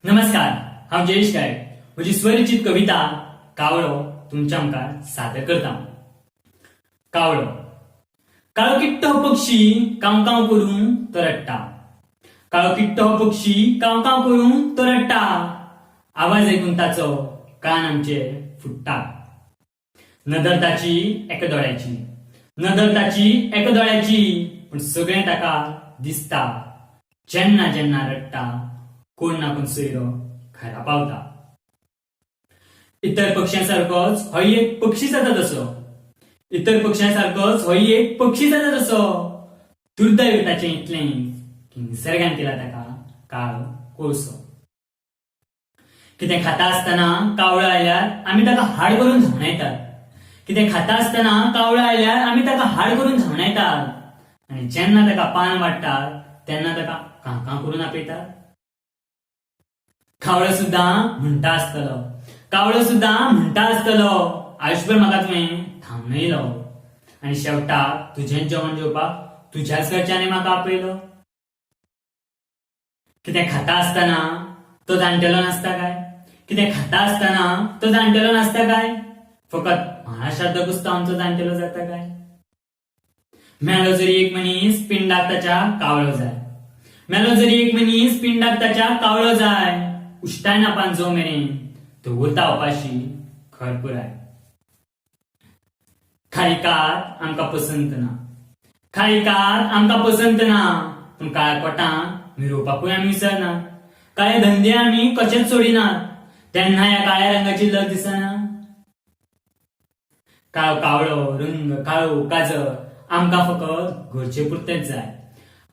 नमस्कार, हांव जयेश गायक. म्हजी स्वरचित कविता कावळो तुमच्या मुखार सादर करता. कावळो. काळो किट्टो हो पक्षी काव काव करून तो रडटा. काळो किट्टो हो पक्षी काव काव करून तो रडटा. आवाज ऐकून ताचो कान आमचे फुट्टा. नदर ताची एका दोळ्याची, नदर ताची एका दोळ्याची, पण सगळें ताका दिसता. जेन्ना जेन्ना रडटा कोण ना कोण सोयरो घरा पावता. इतर पक्ष्यांसारकोच हो एक पक्षी जाता तसो. इतर पक्ष्यांसारकोच हो एक पक्षी जाता तसो. दुर्दैव ताचें इतलें की निसर्गान केला ताका काळो कोळसो. कितें खाता आसतना कावळो आयल्यार आमी ताका हाड करून धांवडायतात. कितें खाता आसतना कावळो आयल्यार आमी ताका हाड करून धांवडायतात. आनी जेन्ना ताका पान वाडटात तेन्ना ताका कांकां करून आपयतात. कावळो सुद्धा म्हणटा आसतलो, कावळो सुद्धा म्हणटा आसतलो, आयुष्यभर म्हाका तुवें थांबयलो आनी शेवटाक तुजें जेवण जेवपाक तुज्याच घरच्यांनी म्हाका आपयलो. कितें खाता आसतना तो जाणटेलो नासता काय? कितें खाता आसतना तो जाणटेलो नासता काय? फकत महाराष्ट्रांतलोच तो आमचो जाणटेलो जाता काय? मेलो जरी एक मनीस पिंडाक ताच्या कावळो जाय. मेलो जरी एक मनीस पिंडाक ताच्या कावळो जाय. उश्टाय ना पांजो मेरेन तो उरता उपाशी खर पुराय. खारीकार आमकां पसंत ना, खारीकार आमकां पसंत ना, पूण काळ्या कोटांक मिरोवपाकूय आमी विसरना. काळे धंदे आमी कशेच सोडिनात, तेन्ना ह्या काळ्या रंगाची लज दिसना. काळो कावळो रंग काळो काजळ आमकां फकत गरजे पुरतेच जाय.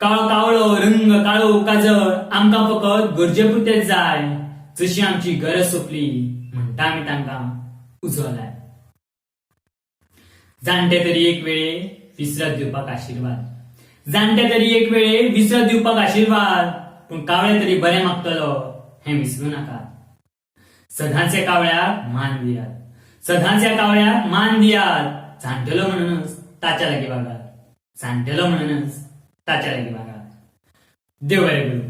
काळो कावळो रंग काळो काजळ आमकां फकत गरजे पुरतेच जाय. जशी आमची गरज सोंपली म्हणटा आमी तांकां उजवलाय. जाणटे तरी एक वेळे विसरत दिवपाक आशिर्वाद, जाणटे तरी एक वेळे विसरत दिवपाक आशिर्वाद, पूण कावळे तरी बरें मागतलो हें विसरूं नाकात. सदांचे कावळ्याक मान दियात, सदांच्या कावळ्याक मान दियात. जाणटेलो म्हणूनच ताच्या लागीं वागात, जाणटेलो म्हणूनच ताच्या लागीं वागात. देव बरें करूं.